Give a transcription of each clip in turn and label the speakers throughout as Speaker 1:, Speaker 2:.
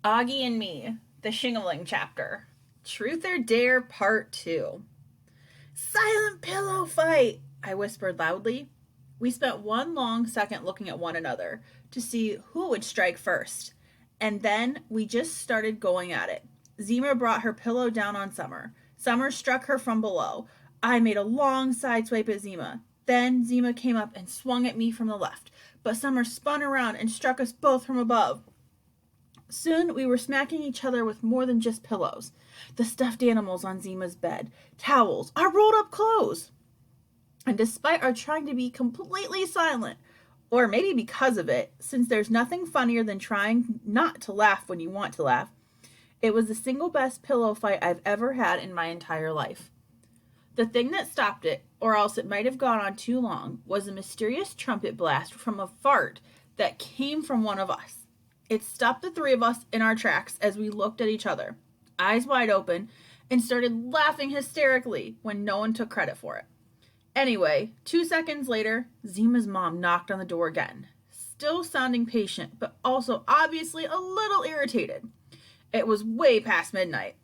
Speaker 1: Auggie and Me, the Shingling chapter. Truth or Dare Part 2. Silent pillow fight, I whispered loudly. We spent one long second looking at one another to see who would strike first. And then we just started going at it. Zima brought her pillow down on Summer. Summer struck her from below. I made a long side swipe at Zima. Then Zima came up and swung at me from the left, but Summer spun around and struck us both from above. Soon we were smacking each other with more than just pillows. The stuffed animals on Zima's bed, towels, our rolled up clothes. And despite our trying to be completely silent, or maybe because of it, since there's nothing funnier than trying not to laugh when you want to laugh, it was the single best pillow fight I've ever had in my entire life. The thing that stopped it, or else it might have gone on too long, was a mysterious trumpet blast from a fart that came from one of us. It stopped the three of us in our tracks as we looked at each other, eyes wide open, and started laughing hysterically when no one took credit for it. Anyway, 2 seconds later, Zima's mom knocked on the door again, still sounding patient, but also obviously a little irritated. It was way past midnight.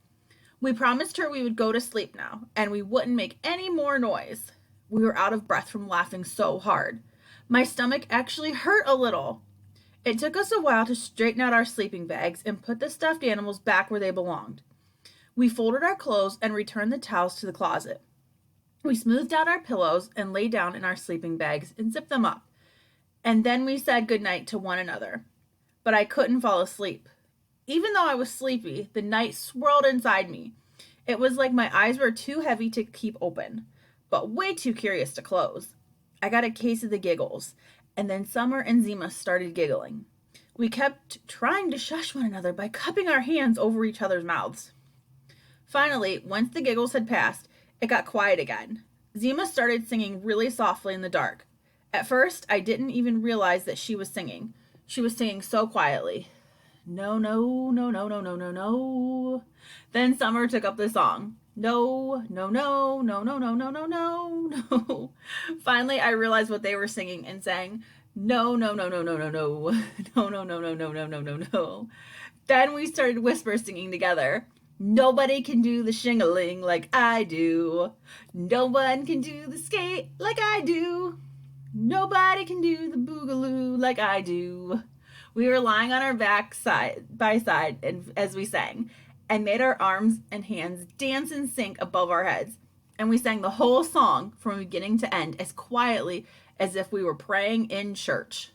Speaker 1: We promised her we would go to sleep now, and we wouldn't make any more noise. We were out of breath from laughing so hard. My stomach actually hurt a little. It took us a while to straighten out our sleeping bags and put the stuffed animals back where they belonged. We folded our clothes and returned the towels to the closet. We smoothed out our pillows and lay down in our sleeping bags and zipped them up. And then we said goodnight to one another. But I couldn't fall asleep. Even though I was sleepy, the night swirled inside me. It was like my eyes were too heavy to keep open, but way too curious to close. I got a case of the giggles, and then Summer and Zima started giggling. We kept trying to shush one another by cupping our hands over each other's mouths. Finally, once the giggles had passed, it got quiet again. Zima started singing really softly in the dark. At first, I didn't even realize that she was singing. She was singing so quietly. No, no, no, no, no, no, no, no. Then Summer took up the song. No, no, no, no, no, no, no, no, no, no. Finally, I realized what they were singing and sang, no, no, no, no, no, no, no, no, no, no, no, no, no, no, no, no. Then we started whisper singing together. Nobody can do the shingling like I do. No one can do the skate like I do. Nobody can do the boogaloo like I do. We were lying on our back side by side as we sang, and made our arms and hands dance in sync above our heads. And we sang the whole song from beginning to end as quietly as if we were praying in church.